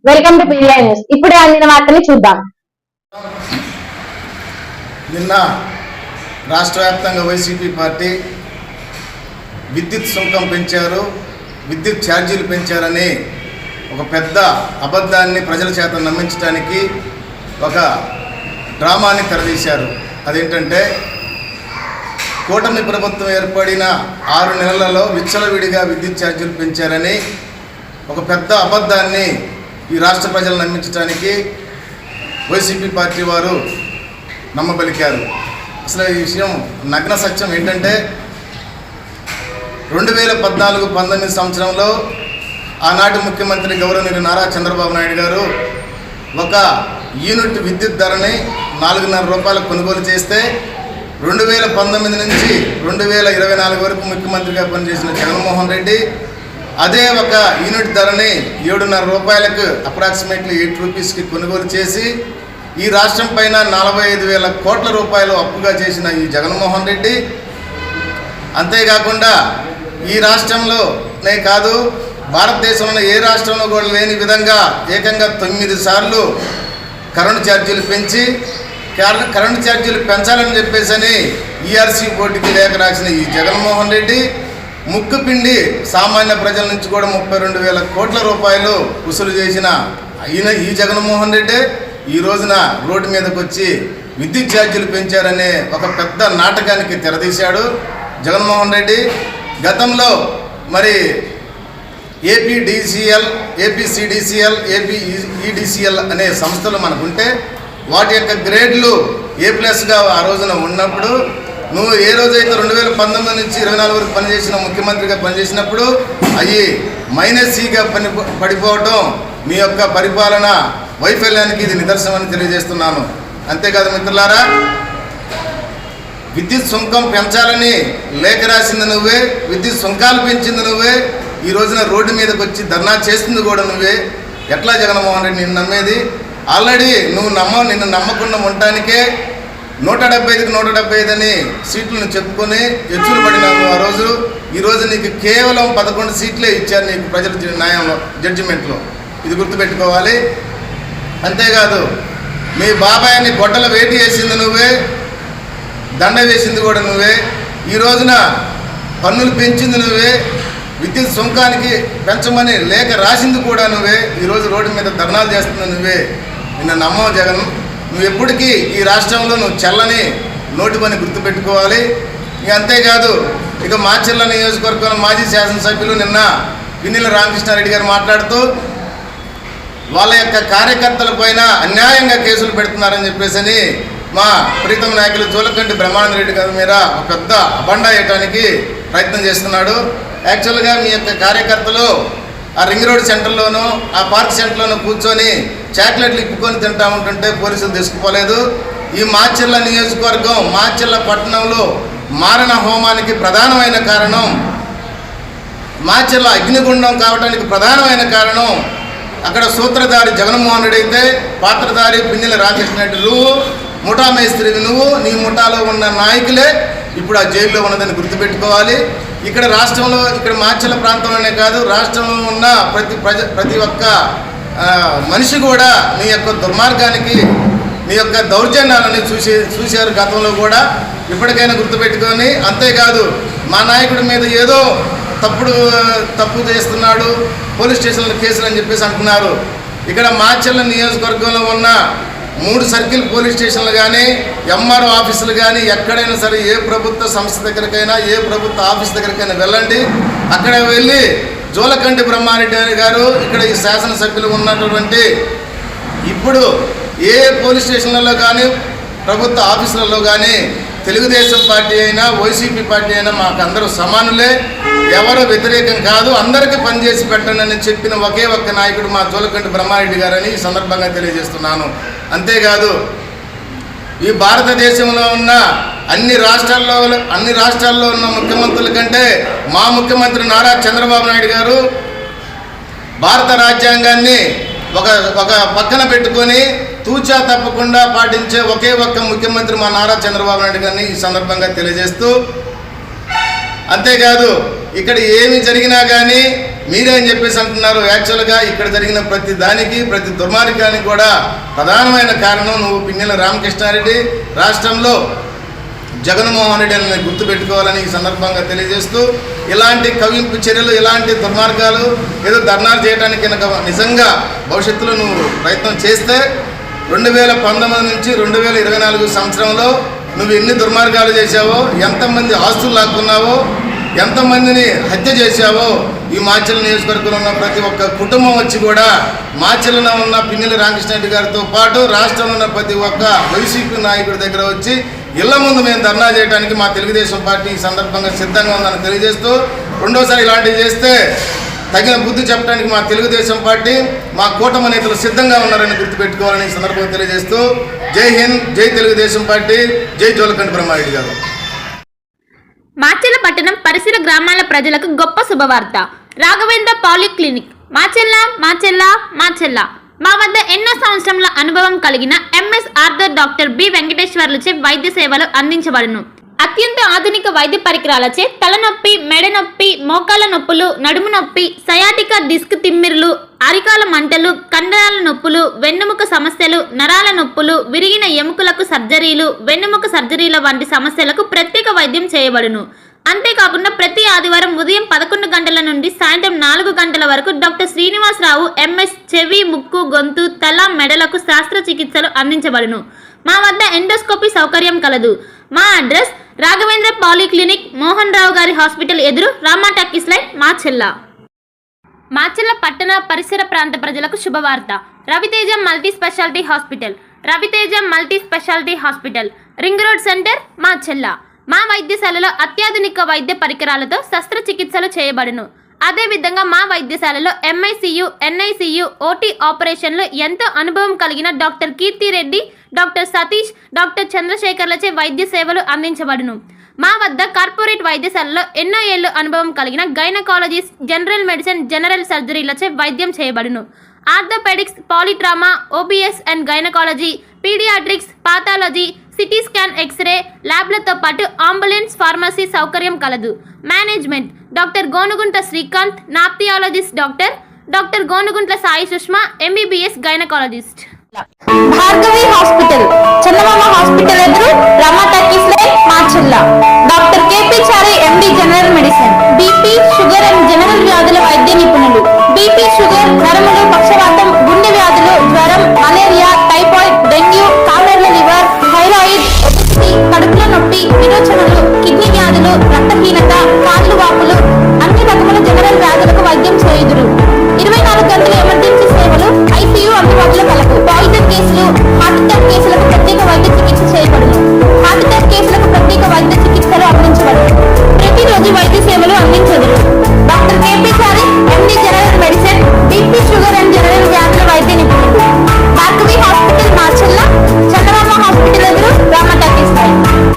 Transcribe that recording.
Welcome to PVI news. ఇప్పుడే అందిన వార్తని చూద్దాం. నిన్న రాష్ట్ర వ్యాప్తంగా వైసీపీ పార్టీ విద్యుత్ సుంకం పెంచారు, విద్యుత్ ఛార్జీలు పెంచారని ఒక పెద్ద అబద్ధాన్ని ప్రజల చేత నమ్మించడానికి ఒక డ్రామాని తెరదీశారు. అదేంటంటే కూటమి ప్రభుత్వం ఏర్పడిన 6 నెలలలో విచ్చలవిడిగా విద్యుత్ ఛార్జీలు పెంచారని ఒక పెద్ద అబద్ధాన్ని ఈ రాష్ట్ర ప్రజలు నమ్మించడానికి వైసీపీ పార్టీ వారు నమ్మబలికారు. అసలు ఈ విషయం నగ్న సత్యం ఏంటంటే 2014-19 సంవత్సరంలో ఆనాటి ముఖ్యమంత్రి గౌరవనీయులు నారా చంద్రబాబు నాయుడు గారు ఒక యూనిట్ విద్యుత్ ధరని 4.5 రూపాయలకు కొనుగోలు చేస్తే 2019 నుంచి 2024 వరకు ముఖ్యమంత్రిగా పనిచేసిన జగన్మోహన్ రెడ్డి అదే ఒక యూనిట్ ధరని 7.5 రూపాయలకు అప్రాక్సిమేట్లీ 8 రూపీస్కి కొనుగోలు చేసి ఈ రాష్ట్రం పైన 45,000 కోట్ల రూపాయలు అప్పుగా చేసిన ఈ జగన్మోహన్ రెడ్డి, అంతేకాకుండా ఈ రాష్ట్రంలోనే కాదు భారతదేశంలో ఏ రాష్ట్రంలో కూడా లేని విధంగా ఏకంగా 9 సార్లు కరెంటు ఛార్జీలు పెంచి కరెంటు ఛార్జీలు పెంచాలని చెప్పేసి ఈఆర్సీ బోర్డుకి లేఖ రాసిన ఈ జగన్మోహన్ రెడ్డి ముక్కుపిండి సామాన్య ప్రజల నుంచి కూడా 32,000 కోట్ల రూపాయలు వసూలు చేసిన ఈ జగన్మోహన్ రెడ్డి ఈ రోజున రోడ్డు మీదకి వచ్చి విద్యుత్ ఛార్జీలు పెంచారనే ఒక పెద్ద నాటకానికి తెరదీశాడు జగన్మోహన్ రెడ్డి. గతంలో మరి ఏపీడీసీఎల్, ఏపీసీడీసీఎల్, ఏపీఈడీసీఎల్ అనే సంస్థలు మనకుంటే వాటి యొక్క గ్రేడ్లు A+గా ఆ రోజున ఉన్నప్పుడు నువ్వు ఏ రోజైతే 2019 నుంచి 24 వరకు పనిచేసిన ముఖ్యమంత్రిగా పనిచేసినప్పుడు అవి -Cగా పడిపోవటం మీ యొక్క పరిపాలన వైఫల్యానికి ఇది నిదర్శనమని తెలియజేస్తున్నాను. అంతేకాదు మిత్రులారా, విద్యుత్ సుంకం పెంచాలని లేఖ రాసింది నువ్వే, విద్యుత్ సుంకాలు పెంచింది నువ్వే, ఈ రోజున రోడ్డు మీదకి వచ్చి ధర్నా చేస్తుంది కూడా నువ్వే. ఎట్లా జగన్మోహన్ రెడ్డి నిన్ను నమ్మేది? ఆల్రెడీ నిన్ను నమ్మకుండా ఉండటానికే 175కి 175 అని సీట్లను చెప్పుకొని ఎచ్చులు పడినాము ఆ రోజు. ఈరోజు నీకు కేవలం 11 సీట్లే ఇచ్చారు నీకు ప్రజల న్యాయంలో, జడ్జిమెంట్లో. ఇది గుర్తుపెట్టుకోవాలి. అంతేకాదు మీ బాబాయిని గొడ్డల వేటి వేసింది నువ్వే, దండ వేసింది కూడా నువ్వే. ఈ రోజున పన్నులు పెంచింది నువ్వే, విద్యుత్ సుంకానికి పెంచమని లేఖ రాసింది కూడా నువ్వే. ఈరోజు రోడ్డు మీద ధర్నాలు చేస్తుంది నువ్వే. నిన్న నమ్మవు జగన్. నువ్వు ఎప్పటికీ ఈ రాష్ట్రంలో నువ్వు చెల్లని నోటి పని గుర్తుపెట్టుకోవాలి. ఇక అంతేకాదు, ఇక మాచర్ల నియోజకవర్గంలో మాజీ శాసనసభ్యులు నిన్న పిన్నెల రామకృష్ణారెడ్డి గారు మాట్లాడుతూ వాళ్ళ యొక్క కార్యకర్తల పైన అన్యాయంగా కేసులు పెడుతున్నారని చెప్పేసి మా ప్రీతం నాయకులు జోలకంటి బ్రహ్మానంద రెడ్డి గారి మీద ఒక పెద్ద అబండా వేయటానికి ప్రయత్నం చేస్తున్నాడు. యాక్చువల్గా మీ యొక్క కార్యకర్తలు ఆ రింగ్ రోడ్ సెంటర్లోనూ ఆ పార్క్ సెంటర్లోనూ కూర్చొని చాక్లెట్లు ఇప్పుకొని తింటా ఉంటుంటే పోలీసులు తీసుకుపోలేదు. ఈ మాచర్ల నియోజకవర్గం, మాచర్ల పట్టణంలో మారణ హోమానికి ప్రధానమైన కారణం, మాచర్ల అగ్నిగుండం కావడానికి ప్రధానమైన కారణం అక్కడ సూత్రధారి జగన్మోహన్ రెడ్డి అయితే పాత్రధారి పిన్నెల రామకృష్ణ రెడ్డి నువ్వు, ముఠా మేస్త్రివి నువ్వు, నీ ముఠాలో ఉన్న నాయకులే ఇప్పుడు ఆ జైల్లో ఉన్నదని గుర్తుపెట్టుకోవాలి. ఇక్కడ రాష్ట్రంలో, ఇక్కడ మాచర్ల ప్రాంతంలోనే కాదు రాష్ట్రంలో ఉన్న ప్రతి ఒక్క మనిషి కూడా నీ యొక్క దుర్మార్గానికి, నీ యొక్క దౌర్జన్యాలని చూశారు గతంలో కూడా. ఇప్పటికైనా గుర్తుపెట్టుకొని, అంతేకాదు మా నాయకుడి మీద ఏదో తప్పు చేస్తున్నాడు, పోలీస్ స్టేషన్లో కేసులు అని చెప్పేసి అంటున్నారు. ఇక్కడ మాచర్ల నియోజకవర్గంలో ఉన్న 3 సర్కిల్ పోలీస్ స్టేషన్లు కానీ, ఎంఆర్ఓ ఆఫీసులు కానీ, ఎక్కడైనా సరే ఏ ప్రభుత్వ సంస్థ దగ్గరికైనా, ఏ ప్రభుత్వ ఆఫీస్ దగ్గరికైనా వెళ్ళండి. అక్కడ వెళ్ళి జోలకంటి బ్రహ్మారెడ్డి గారు, ఇక్కడ ఈ శాసనసభ్యులు ఉన్నటువంటి ఇప్పుడు ఏ పోలీస్ స్టేషన్లలో కానీ, ప్రభుత్వ ఆఫీసులలో కానీ తెలుగుదేశం పార్టీ అయినా వైసీపీ పార్టీ అయినా మాకందరూ సమానులే, ఎవరు వ్యతిరేకం కాదు, అందరికీ పనిచేసి పెట్టండి అని చెప్పిన ఒకే ఒక్క నాయకుడు మా జోలకంటి బ్రహ్మారెడ్డి గారని ఈ సందర్భంగా తెలియజేస్తున్నాను. అంతేకాదు ఈ భారతదేశంలో ఉన్న అన్ని రాష్ట్రాల్లో ఉన్న ముఖ్యమంత్రుల కంటే మా ముఖ్యమంత్రి నారా చంద్రబాబు నాయుడు గారు భారత రాజ్యాంగాన్ని ఒక పక్కన పెట్టుకొని తూచా తప్పకుండా పాటించే ఒకే ఒక్క ముఖ్యమంత్రి మా నారా చంద్రబాబు నాయుడు గారిని ఈ సందర్భంగా తెలియజేస్తూ, అంతేకాదు ఇక్కడ ఏమి జరిగినా కానీ మీరే అని చెప్పేసి అంటున్నారు. యాక్చువల్గా ఇక్కడ జరిగిన ప్రతి దానికి, ప్రతి దుర్మార్గానికి కూడా ప్రధానమైన కారణం నువ్వు పిన్నెల రామకృష్ణారెడ్డి. రాష్ట్రంలో జగన్మోహన్ రెడ్డి అని గుర్తుపెట్టుకోవాలని ఈ సందర్భంగా తెలియజేస్తూ, ఇలాంటి కవింపు చర్యలు, ఇలాంటి దుర్మార్గాలు ఏదో ధర్నాలు చేయడానికి కనుక నిజంగా భవిష్యత్తులో నువ్వు ప్రయత్నం చేస్తే 2019 నుంచి 2024 సంవత్సరంలో నువ్వు ఎన్ని దుర్మార్గాలు చేశావో, ఎంతమంది ఆస్తులు లాక్కున్నావో, ఎంతమందిని హత్య చేశావో, ఈ మాచర్ల నియోజకవర్గంలో ఉన్న ప్రతి ఒక్క కుటుంబం వచ్చి కూడా మాచర్లలో ఉన్న పిన్నెల రామకృష్ణారెడ్డి గారితో పాటు రాష్ట్రంలో ఉన్న ప్రతి ఒక్క వైసీపీ నాయకుడి దగ్గర వచ్చి ఇళ్ల ముందు మేము ధర్నా చేయడానికి మా తెలుగుదేశం పార్టీ ఈ సందర్భంగా సిద్ధంగా ఉందని తెలియజేస్తూ, రెండోసారి ఇలాంటివి చేస్తే తగిన బుద్ధి చెప్పడానికి మా తెలుగుదేశం పార్టీ, మా కూటమి నేతలు సిద్ధంగా ఉన్నారని గుర్తుపెట్టుకోవాలని ఈ సందర్భంగా తెలియజేస్తూ, జై హింద్, జై తెలుగుదేశం పార్టీ, జై జోలకంటి బ్రహ్మారెడ్డి గారు. మాచెల్ల పట్టణం పరిసర గ్రామాల ప్రజలకు గొప్ప శుభవార్త. రాఘవేంద్ర పాలిక్లినిక్ మాచెల్ల మాచెల్ల మాచెల్ల. మా వద్ద ఎన్నో సంవత్సరాల అనుభవం కలిగిన ఎంఎస్ ఆర్థర్ డాక్టర్ బి వెంకటేశ్వర్లచే వైద్య సేవలు అందించబడును. అత్యంత ఆధునిక వైద్య పరికరాలచే తలనొప్పి, మెడ నొప్పి, మోకాళ్ళ నొప్పులు, నడుము నొప్పి, సయాటికా డిస్క్ తిమ్మిర్లు, అరికాల మంటలు, కండరాల నొప్పులు, వెన్నుముక సమస్యలు, నరాల నొప్పులు, విరిగిన ఎముకలకు సర్జరీలు, వెన్నుముక సర్జరీల వంటి సమస్యలకు ప్రత్యేక వైద్యం చేయబడును. అంతేకాకుండా ప్రతి ఆదివారం ఉదయం 11 గంటల నుండి సాయంత్రం 4 గంటల వరకు డాక్టర్ శ్రీనివాసరావు ఎంఎస్ చెవి, ముక్కు, గొంతు, తల, మెడలకు శస్త్రచికిత్సలు అందించబడును. మా వద్ద ఎండోస్కోపీ సౌకర్యం కలదు. మా అడ్రస్ రాఘవేంద్ర పాలిక్లినిక్, మోహన్ రావు గారి హాస్పిటల్ ఎదురు, రామా టాకీస్ లైన్, మాచెల్ల. మాచెల్ల పట్టణ పరిసర ప్రాంత ప్రజలకు శుభవార్త. Raviteja multi speciality hospital. Raviteja multi speciality hospital, ring road centre, Macherla. మా వైద్యశాలలో అత్యాధునిక వైద్య పరికరాలతో శస్త్రచికిత్సలు చేయబడును. అదేవిధంగా మా వైద్యశాలలో ఎంఐసియు, ఎన్ఐసియు, ఓటీ ఆపరేషన్లు ఎంతో అనుభవం కలిగిన doctor Keerthi Reddy, doctor Satish, doctor చంద్రశేఖర్లచే వైద్య సేవలు అందించబడును. మా వద్ద కార్పొరేట్ వైద్యశాలలో ఎన్నో ఏళ్ళు అనుభవం కలిగిన గైనకాలజిస్ట్, జనరల్ మెడిసిన్, జనరల్ సర్జరీలచే వైద్యం చేయబడును. Orthopaedics, polytrauma, OBS and gynaecology, paediatrics, pathology, CT scan, X ray ల్యాబ్లతో పాటు అంబులెన్స్, ఫార్మసీ సౌకర్యం కలదు. Management doctor Gonuguntla Srikanth, ophthalmologist doctor Gonuguntla Sai Sushma, MBBS gynaecologist. Bhargavi hospital, Chandamama hospital ఎదురు, Rama talkies line, Macherla. Doctor KP Chari, MD general medicine, BP, sugar and general వ్యాధుల వైద్య నిపుణులు. BP, sugar, నరములు, పక్షవాతం,